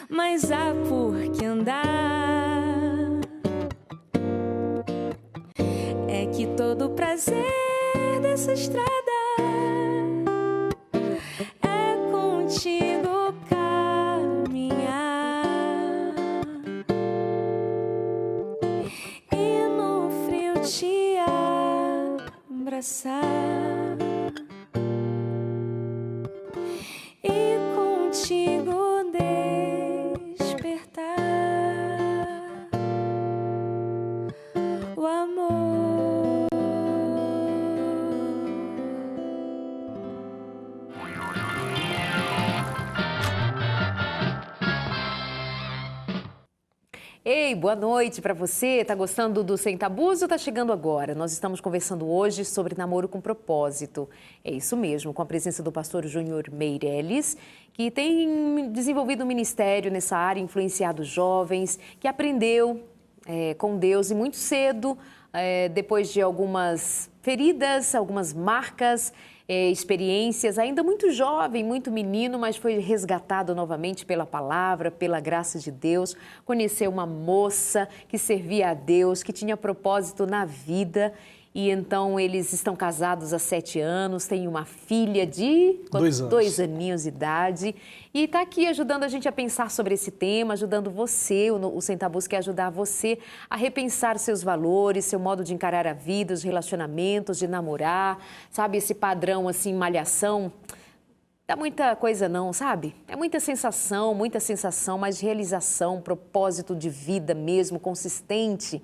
mas há por que andar. É que todo o prazer dessa estrada é contigo caminhar e no frio te abraçar e contigo despertar o amor. Ei, boa noite para você. Tá gostando do Sem Tabus ou tá chegando agora? Nós estamos conversando hoje sobre namoro com propósito. É isso mesmo, com a presença do pastor Júnior Meirelles, que tem desenvolvido um ministério nessa área, influenciado jovens, que aprendeu com Deus e muito cedo, depois de algumas feridas, algumas marcas, experiências, ainda muito jovem, muito menino, mas foi resgatado novamente pela palavra, pela graça de Deus. Conheceu uma moça que servia a Deus, que tinha propósito na vida. E então eles estão casados há 7 anos, têm uma filha de 2 aninhos de idade. E está aqui ajudando a gente a pensar sobre esse tema, ajudando você, o Sem Tabus quer ajudar você a repensar seus valores, seu modo de encarar a vida, os relacionamentos, de namorar, sabe? Esse padrão assim, malhação. Dá muita coisa não, sabe? É muita sensação, mas realização, propósito de vida mesmo, consistente.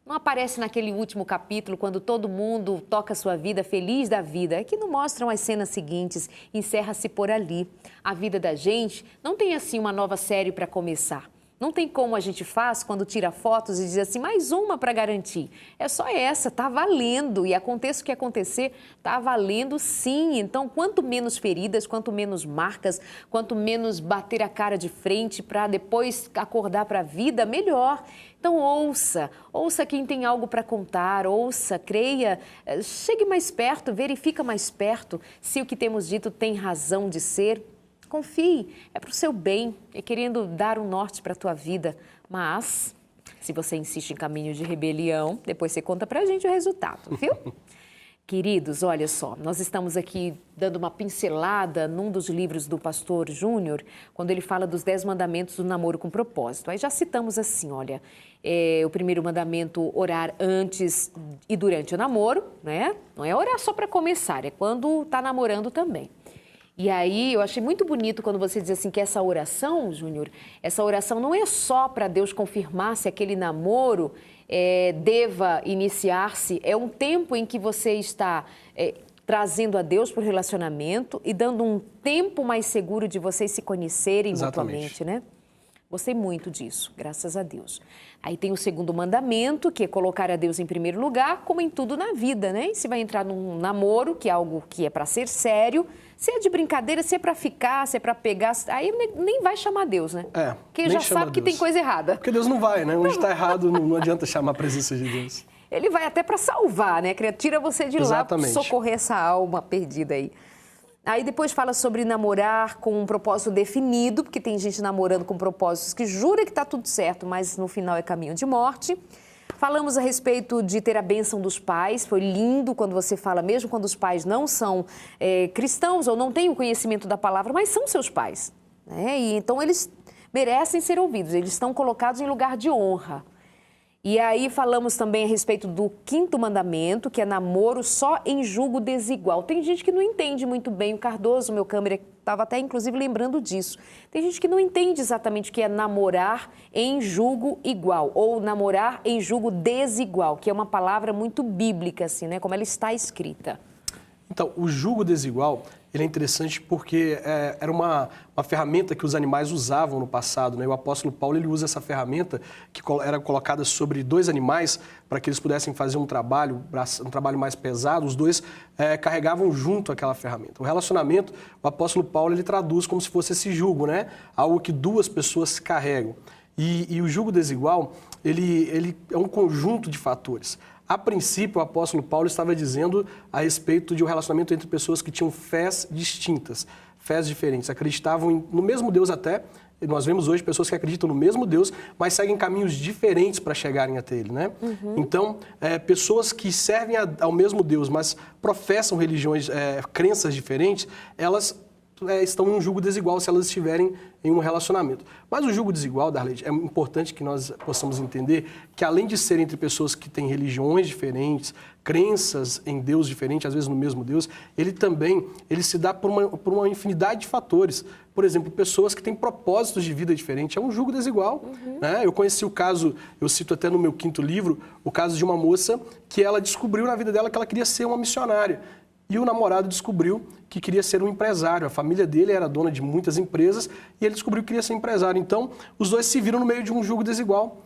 Não aparece naquele último capítulo, quando todo mundo toca a sua vida, feliz da vida. É que não mostram as cenas seguintes, encerra-se por ali. A vida da gente não tem assim uma nova série para começar. Não tem como a gente faz quando tira fotos e diz assim, mais uma para garantir. É só essa, tá valendo. E aconteça o que acontecer, tá valendo sim. Então, quanto menos feridas, quanto menos marcas, quanto menos bater a cara de frente para depois acordar para a vida, melhor. Então, ouça quem tem algo para contar, ouça, creia, chegue mais perto, verifica mais perto se o que temos dito tem razão de ser. Confie, é para o seu bem, é querendo dar um norte para a tua vida. Mas, se você insiste em caminho de rebelião, depois você conta para a gente o resultado, viu? Queridos, olha só, nós estamos aqui dando uma pincelada num dos livros do pastor Júnior, quando ele fala dos 10 mandamentos do namoro com propósito. Aí já citamos assim, olha, o primeiro mandamento, orar antes e durante o namoro, né? Não é orar só para começar, é quando está namorando também. E aí, eu achei muito bonito quando você diz assim que essa oração, Júnior, essa oração não é só para Deus confirmar se aquele namoro deva iniciar-se, é um tempo em que você está trazendo a Deus para o relacionamento e dando um tempo mais seguro de vocês se conhecerem mutuamente, né? Gostei muito disso, graças a Deus. Aí tem o segundo mandamento, que é colocar a Deus em primeiro lugar, como em tudo na vida, né? E se vai entrar num namoro, que é algo que é para ser sério, se é de brincadeira, se é para ficar, se é para pegar, aí nem vai chamar Deus, né? Porque já sabe que tem coisa errada. Porque Deus não vai, né? Onde está errado, não adianta chamar a presença de Deus. Ele vai até para salvar, né? Tira você de lá para socorrer essa alma perdida aí. Aí depois fala sobre namorar com um propósito definido, porque tem gente namorando com propósitos que jura que está tudo certo, mas no final é caminho de morte. Falamos a respeito de ter a bênção dos pais, foi lindo quando você fala, mesmo quando os pais não são cristãos ou não têm o conhecimento da palavra, mas são seus pais, né? E então eles merecem ser ouvidos, eles estão colocados em lugar de honra. E aí falamos também a respeito do 5º mandamento, que é namoro só em julgo desigual. Tem gente que não entende muito bem, o Cardoso, meu câmera, estava até inclusive lembrando disso. Tem gente que não entende exatamente o que é namorar em julgo igual, ou namorar em julgo desigual, que é uma palavra muito bíblica, assim, né? Como ela está escrita. Então, o julgo desigual, ele é interessante porque era uma ferramenta que os animais usavam no passado, né? O apóstolo Paulo, ele usa essa ferramenta que era colocada sobre 2 animais para que eles pudessem fazer um trabalho mais pesado. Os 2 carregavam junto aquela ferramenta. O relacionamento, o apóstolo Paulo, ele traduz como se fosse esse jugo, né? Algo que 2 pessoas carregam. E o jugo desigual, ele é um conjunto de fatores. A princípio, o apóstolo Paulo estava dizendo a respeito de um relacionamento entre pessoas que tinham fés distintas, fés diferentes, acreditavam no mesmo Deus até. Nós vemos hoje pessoas que acreditam no mesmo Deus, mas seguem caminhos diferentes para chegarem até Ele, né? Então, pessoas que servem ao mesmo Deus, mas professam religiões, crenças diferentes, elas estão em um jugo desigual se elas estiverem em um relacionamento. Mas o jugo desigual, Darlete, é importante que nós possamos entender que, além de ser entre pessoas que têm religiões diferentes, crenças em Deus diferentes, às vezes no mesmo Deus, ele se dá por uma infinidade de fatores. Por exemplo, pessoas que têm propósitos de vida diferentes. É um jugo desigual. Né? Eu conheci o caso, eu cito até no meu 5º livro, o caso de uma moça que ela descobriu na vida dela que ela queria ser uma missionária. E o namorado descobriu que queria ser um empresário. A família dele era dona de muitas empresas e ele descobriu que queria ser empresário. Então, os 2 se viram no meio de um jugo desigual.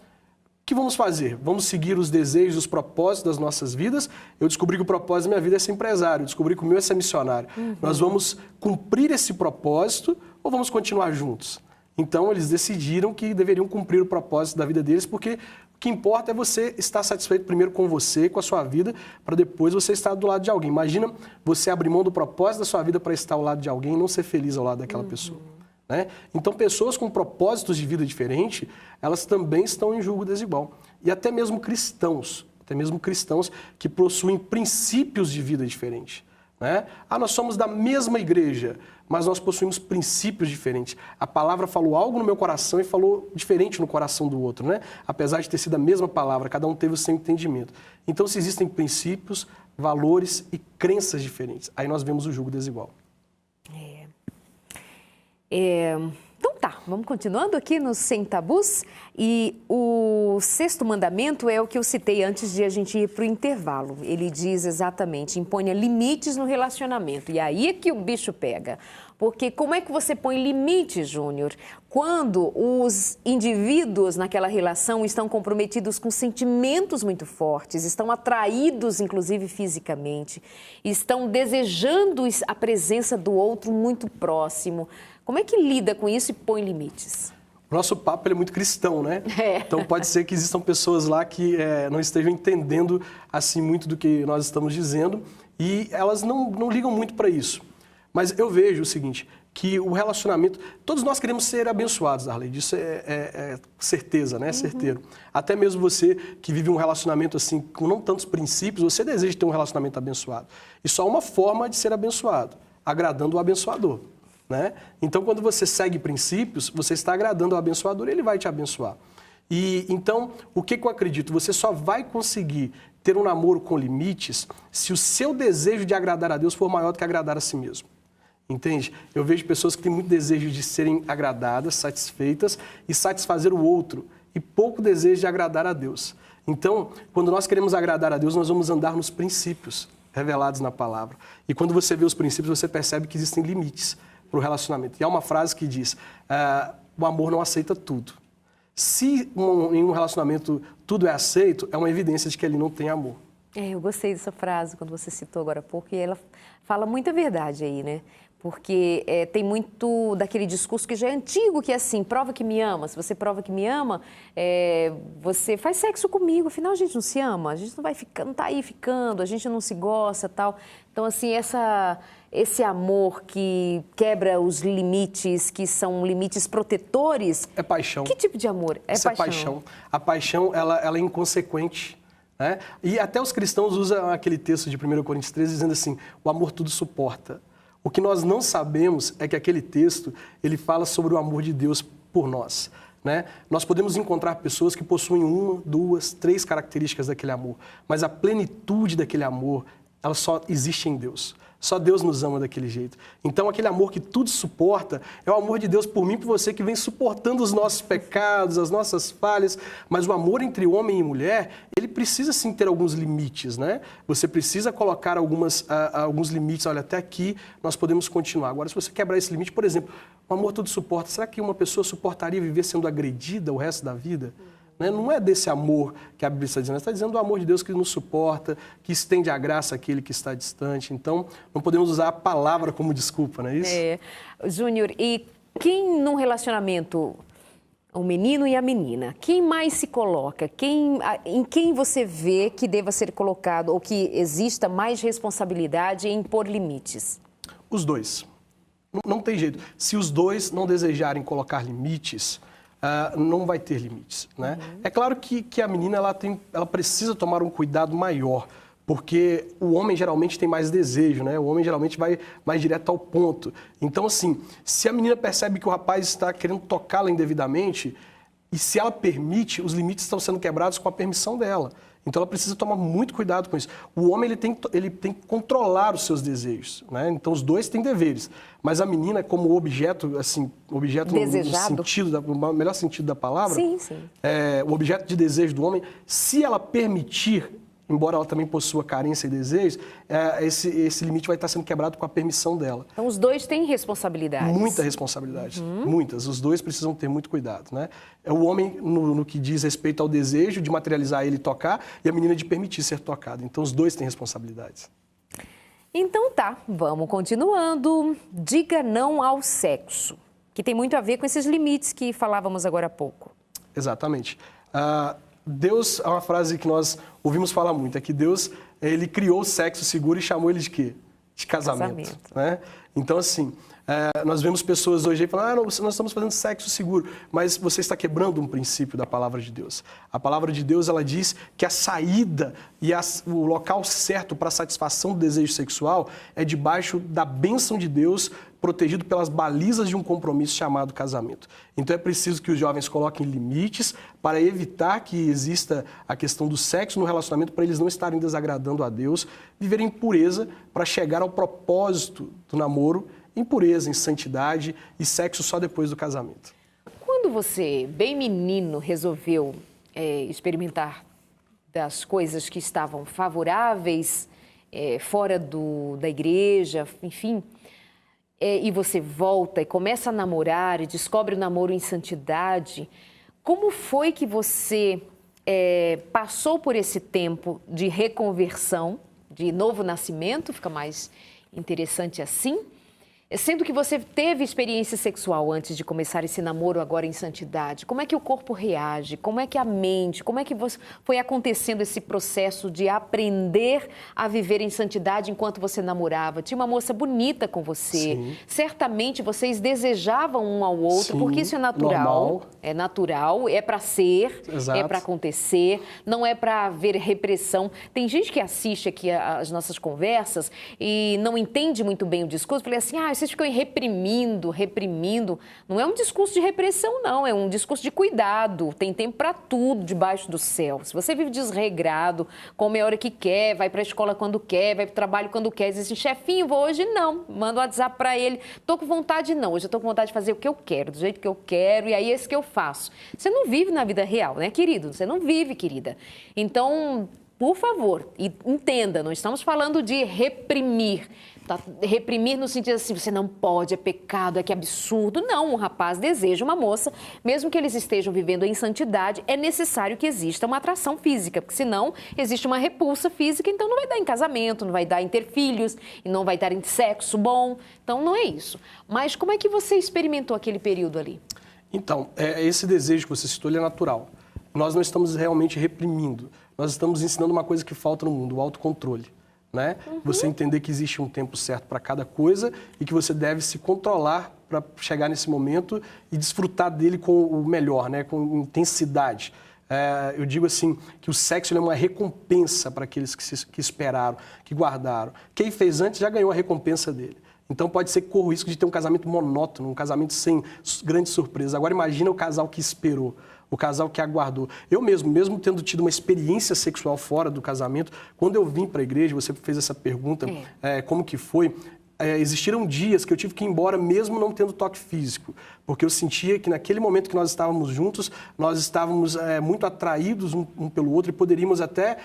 que vamos fazer? Vamos seguir os desejos, os propósitos das nossas vidas? Eu descobri que o propósito da minha vida é ser empresário, eu descobri que o meu é ser missionário. Nós vamos cumprir esse propósito ou vamos continuar juntos? Então, eles decidiram que deveriam cumprir o propósito da vida deles, porque o que importa é você estar satisfeito primeiro com você, com a sua vida, para depois você estar do lado de alguém. Imagina você abrir mão do propósito da sua vida para estar ao lado de alguém e não ser feliz ao lado daquela pessoa. Né? Então, pessoas com propósitos de vida diferentes, elas também estão em julgo desigual. E até mesmo cristãos que possuem princípios de vida diferentes. Né? Nós somos da mesma igreja, mas nós possuímos princípios diferentes. A palavra falou algo no meu coração e falou diferente no coração do outro. Né? Apesar de ter sido a mesma palavra, cada um teve o seu entendimento. Então, se existem princípios, valores e crenças diferentes, aí nós vemos o julgo desigual. Então tá, vamos continuando aqui no Sem Tabus. E o 6º mandamento é o que eu citei antes de a gente ir para o intervalo. Ele diz exatamente, imponha limites no relacionamento. E aí é que o bicho pega. Porque como é que você põe limites, Júnior, quando os indivíduos naquela relação estão comprometidos com sentimentos muito fortes, estão atraídos, inclusive fisicamente, estão desejando a presença do outro muito próximo? Como é que lida com isso e põe limites? O nosso papo ele é muito cristão, né? Então pode ser que existam pessoas lá que não estejam entendendo assim muito do que nós estamos dizendo e elas não ligam muito para isso. Mas eu vejo o seguinte, que o relacionamento... Todos nós queremos ser abençoados, Darley, disso é certeza, né? É certeiro. Até mesmo você que vive um relacionamento assim, com não tantos princípios, você deseja ter um relacionamento abençoado. E só uma forma de ser abençoado, agradando o abençoador. Né? Então, quando você segue princípios, você está agradando ao abençoador e ele vai te abençoar. E então, o que eu acredito? Você só vai conseguir ter um namoro com limites se o seu desejo de agradar a Deus for maior do que agradar a si mesmo. Entende? Eu vejo pessoas que têm muito desejo de serem agradadas, satisfeitas e satisfazer o outro e pouco desejo de agradar a Deus. Então, quando nós queremos agradar a Deus, nós vamos andar nos princípios revelados na palavra. E quando você vê os princípios, você percebe que existem limites para o relacionamento. E há uma frase que diz, o amor não aceita tudo. Se em um relacionamento tudo é aceito, é uma evidência de que ele não tem amor. Eu gostei dessa frase quando você citou agora há pouco, e ela fala muita verdade aí, né? Porque tem muito daquele discurso que já é antigo, que é assim, prova que me ama. Se você prova que me ama, você faz sexo comigo. Afinal, a gente não se ama, a gente não vai ficando, não tá aí ficando, a gente não se gosta, tal. Então, assim, esse amor que quebra os limites, que são limites protetores... É paixão. Que tipo de amor? Isso é paixão. A paixão, ela é inconsequente. Né? E até os cristãos usam aquele texto de 1 Coríntios 13 dizendo assim, o amor tudo suporta. O que nós não sabemos é que aquele texto, ele fala sobre o amor de Deus por nós. Né? Nós podemos encontrar pessoas que possuem 1, 2, 3 características daquele amor, mas a plenitude daquele amor, ela só existe em Deus. Só Deus nos ama daquele jeito. Então, aquele amor que tudo suporta é o amor de Deus por mim e por você, que vem suportando os nossos pecados, as nossas falhas. Mas o amor entre homem e mulher, ele precisa sim ter alguns limites, né? Você precisa colocar alguns limites. Olha, até aqui nós podemos continuar. Agora, se você quebrar esse limite, por exemplo, o amor tudo suporta. Será que uma pessoa suportaria viver sendo agredida o resto da vida? Não é desse amor que a Bíblia está dizendo, ela está dizendo do amor de Deus que nos suporta, que estende a graça àquele que está distante. Então, não podemos usar a palavra como desculpa, não é isso? Júnior, e quem num relacionamento, o menino e a menina, quem mais se coloca? Em quem você vê que deva ser colocado ou que exista mais responsabilidade em impor limites? Os dois. Não tem jeito. Se os dois não desejarem colocar limites... não vai ter limites, né? É claro que a menina ela precisa tomar um cuidado maior, porque o homem geralmente tem mais desejo, né? O homem geralmente vai mais direto ao ponto. Então, assim, se a menina percebe que o rapaz está querendo tocá-la indevidamente, e se ela permite, os limites estão sendo quebrados com a permissão dela. Então, ela precisa tomar muito cuidado com isso. O homem ele tem que controlar os seus desejos, né? Então, os dois têm deveres. Mas a menina, como objeto, assim, objeto no melhor sentido da palavra, sim. O objeto de desejo do homem, se ela permitir, embora ela também possua carência e desejos, esse limite vai estar sendo quebrado com a permissão dela. Então, os dois têm responsabilidades. Muita responsabilidade, muitas. Os dois precisam ter muito cuidado, né? É o homem no que diz respeito ao desejo de materializar ele e tocar, e a menina de permitir ser tocada. Então, os dois têm responsabilidades. Então tá, vamos continuando. Diga não ao sexo, que tem muito a ver com esses limites que falávamos agora há pouco. Exatamente. Deus, é uma frase que nós ouvimos falar muito, é que Deus, ele criou o sexo seguro e chamou ele de quê? De casamento. Né? Então, assim, nós vemos pessoas hoje aí falando, nós estamos fazendo sexo seguro, mas você está quebrando um princípio da palavra de Deus. A palavra de Deus, ela diz que a saída e o local certo para a satisfação do desejo sexual é debaixo da bênção de Deus, protegido pelas balizas de um compromisso chamado casamento. Então é preciso que os jovens coloquem limites para evitar que exista a questão do sexo no relacionamento, para eles não estarem desagradando a Deus, viverem em pureza para chegar ao propósito do namoro, em pureza, em santidade e sexo só depois do casamento. Quando você, bem menino, resolveu experimentar das coisas que estavam favoráveis fora da igreja, enfim, e você volta e começa a namorar e descobre o namoro em santidade, como foi que você passou por esse tempo de reconversão, de novo nascimento, fica mais interessante assim, sendo que você teve experiência sexual antes de começar esse namoro agora em santidade? Como é que o corpo reage? Como é que a mente? Como é que foi acontecendo esse processo de aprender a viver em santidade enquanto você namorava? Tinha uma moça bonita com você. Sim. Certamente vocês desejavam um ao outro, Sim, porque isso é natural. normal. É natural, é para ser, Exato. é para acontecer, não é para haver repressão. Tem gente que assiste aqui as nossas conversas e não entende muito bem o discurso. Falei assim, vocês ficam reprimindo. Não é um discurso de repressão, não. É um discurso de cuidado. Tem tempo para tudo debaixo do céu. Se você vive desregrado, come a hora que quer, vai para a escola quando quer, vai para o trabalho quando quer, diz assim, chefinho, vou hoje não. Manda um WhatsApp para ele. Tô com vontade não. Hoje eu tô com vontade de fazer o que eu quero, do jeito que eu quero, e aí é esse que eu faço. Você não vive na vida real, né, querido? Você não vive, querida. Então, por favor, entenda, não estamos falando de reprimir. Reprimir no sentido assim, você não pode, é pecado, é que absurdo. Não, um rapaz deseja uma moça, mesmo que eles estejam vivendo em santidade, é necessário que exista uma atração física, porque senão existe uma repulsa física, então não vai dar em casamento, não vai dar em ter filhos, e não vai dar em sexo bom, então não é isso. Mas como é que você experimentou aquele período ali? Então, esse desejo que você citou, ele é natural. Nós não estamos realmente reprimindo, nós estamos ensinando uma coisa que falta no mundo, o autocontrole. Né? Você entender que existe um tempo certo para cada coisa e que você deve se controlar para chegar nesse momento e desfrutar dele com o melhor, né? Com intensidade. Eu digo assim, que o sexo é uma recompensa para aqueles que esperaram, que guardaram. Quem fez antes já ganhou a recompensa dele. Então pode ser que corra o risco de ter um casamento monótono, um casamento sem grandes surpresas. Agora imagina o casal que esperou, o casal que aguardou. Eu mesmo tendo tido uma experiência sexual fora do casamento, quando eu vim para a igreja, você fez essa pergunta, como que foi? Existiram dias que eu tive que ir embora mesmo não tendo toque físico, porque eu sentia que naquele momento que nós estávamos juntos, nós estávamos muito atraídos um pelo outro e poderíamos até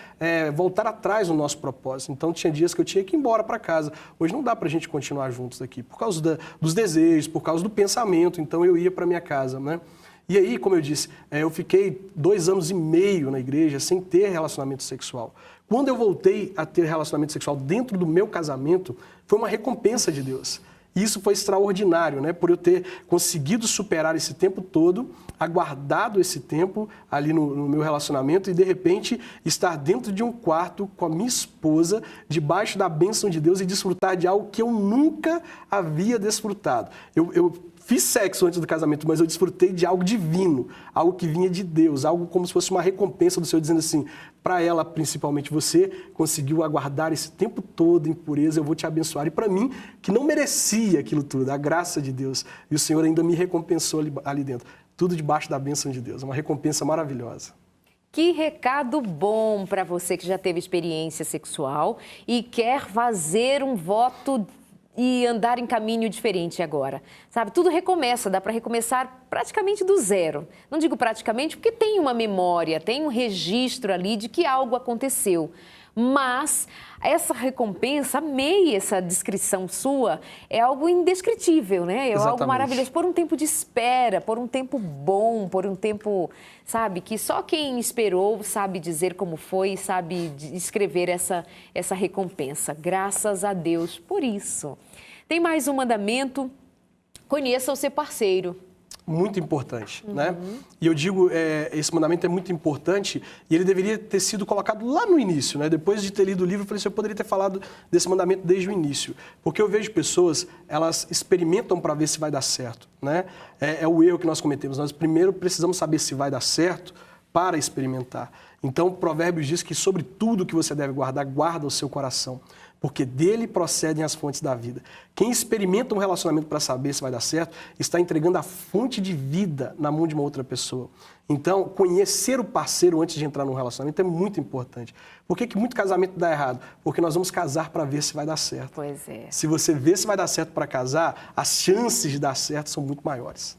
voltar atrás no nosso propósito. Então tinha dias que eu tinha que ir embora para casa. Hoje não dá para a gente continuar juntos aqui, por causa dos desejos, por causa do pensamento, então eu ia para minha casa, né? E aí, como eu disse, eu fiquei 2 anos e meio na igreja sem ter relacionamento sexual. Quando eu voltei a ter relacionamento sexual dentro do meu casamento, foi uma recompensa de Deus. E isso foi extraordinário, né? Por eu ter conseguido superar esse tempo todo, aguardado esse tempo ali no meu relacionamento e, de repente, estar dentro de um quarto com a minha esposa, debaixo da bênção de Deus e desfrutar de algo que eu nunca havia desfrutado. Eu fiz sexo antes do casamento, mas eu desfrutei de algo divino, algo que vinha de Deus, algo como se fosse uma recompensa do Senhor, dizendo assim, para ela, principalmente você, conseguiu aguardar esse tempo todo em pureza, eu vou te abençoar. E para mim, que não merecia aquilo tudo, a graça de Deus, e o Senhor ainda me recompensou ali dentro. Tudo debaixo da bênção de Deus, uma recompensa maravilhosa. Que recado bom para você que já teve experiência sexual e quer fazer um voto e andar em caminho diferente agora, sabe? Tudo recomeça, dá para recomeçar praticamente do zero. Não digo praticamente porque tem uma memória, tem um registro ali de que algo aconteceu. Mas essa recompensa, amei essa descrição sua, é algo indescritível, né? É Exatamente. algo maravilhoso. Por um tempo de espera, por um tempo bom, por um tempo, sabe, que só quem esperou sabe dizer como foi, sabe escrever essa recompensa. Graças a Deus por isso. Tem mais um mandamento, conheça o seu parceiro. Muito importante, né? E eu digo, esse mandamento é muito importante e ele deveria ter sido colocado lá no início, né? Depois de ter lido o livro, eu falei assim, eu poderia ter falado desse mandamento desde o início. Porque eu vejo pessoas, elas experimentam para ver se vai dar certo, né? É o erro que nós cometemos. Nós primeiro precisamos saber se vai dar certo para experimentar. Então, Provérbios diz que sobre tudo que você deve guardar, guarda o seu coração, porque dele procedem as fontes da vida. Quem experimenta um relacionamento para saber se vai dar certo, está entregando a fonte de vida na mão de uma outra pessoa. Então, conhecer o parceiro antes de entrar num relacionamento é muito importante. Por que muito casamento dá errado? Porque nós vamos casar para ver se vai dar certo. Pois é. Se você vê se vai dar certo para casar, as chances de dar certo são muito maiores.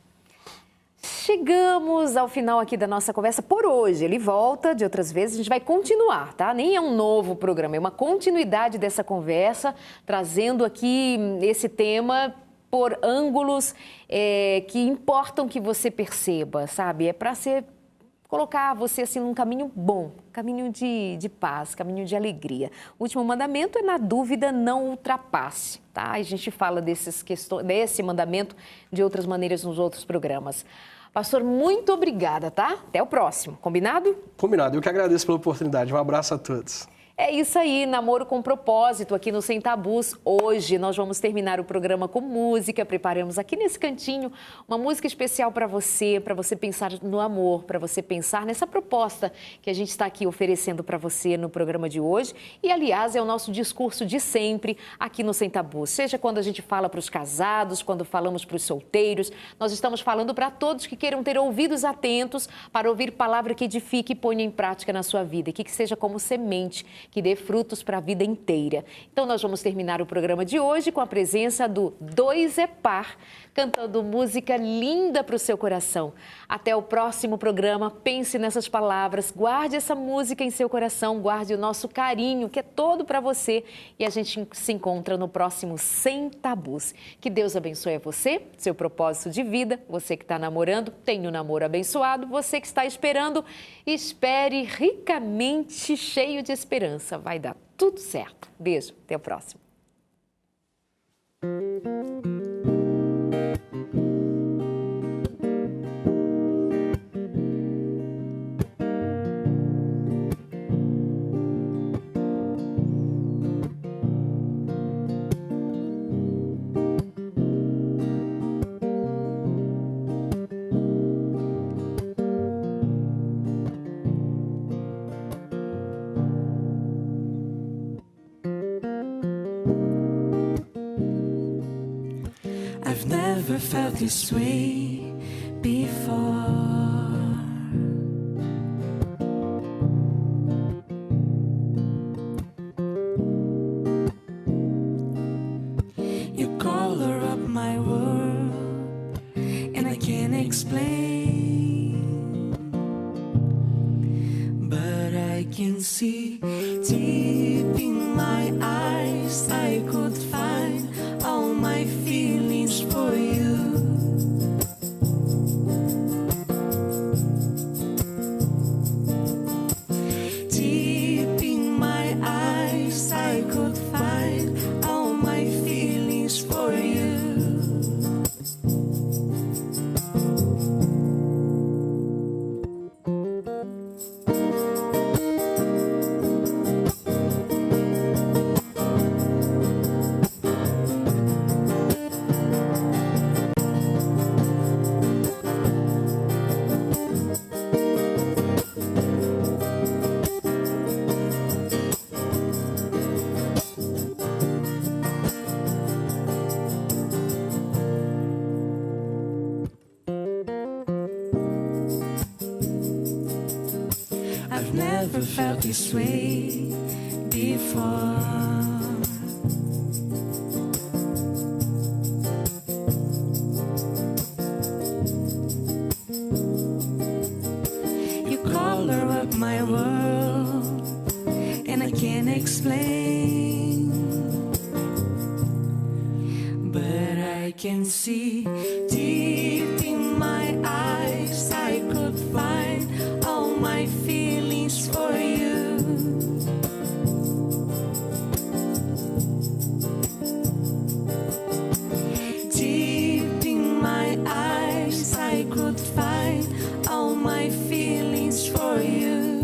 Chegamos ao final aqui da nossa conversa por hoje. Ele volta de outras vezes, a gente vai continuar, tá? Nem é um novo programa, é uma continuidade dessa conversa, trazendo aqui esse tema por ângulos que importam que você perceba, sabe? É para colocar você assim num caminho bom, caminho de paz, caminho de alegria. O último mandamento é, na dúvida, não ultrapasse, tá? A gente fala desse mandamento de outras maneiras nos outros programas. Pastor, muito obrigada, tá? Até o próximo. Combinado? Combinado. Eu que agradeço pela oportunidade. Um abraço a todos. É isso aí, Namoro com Propósito aqui no Sem Tabus. Hoje nós vamos terminar o programa com música. Preparamos aqui nesse cantinho uma música especial para você pensar no amor, para você pensar nessa proposta que a gente está aqui oferecendo para você no programa de hoje. E, aliás, é o nosso discurso de sempre aqui no Sem Tabus. Seja quando a gente fala para os casados, quando falamos para os solteiros, nós estamos falando para todos que queiram ter ouvidos atentos para ouvir palavra que edifique e ponha em prática na sua vida, que seja como semente, que dê frutos para a vida inteira. Então, nós vamos terminar o programa de hoje com a presença do Dois é Par, cantando música linda para o seu coração. Até o próximo programa, pense nessas palavras, guarde essa música em seu coração, guarde o nosso carinho, que é todo para você, e a gente se encontra no próximo Sem Tabus. Que Deus abençoe você, seu propósito de vida, você que está namorando, tenha um namoro abençoado, você que está esperando, espere ricamente, cheio de esperança. Vai dar tudo certo. Beijo, até o próximo. I've never felt this way before. You color up my world, and I can't explain, but I can see deep in my eyes I could find all my feelings for you. Deep in my eyes I could find all my feelings for you. I've never felt this way before. explain, but I can see deep in my eyes. I could find all my feelings for you. Deep in my eyes, I could find all my feelings for you.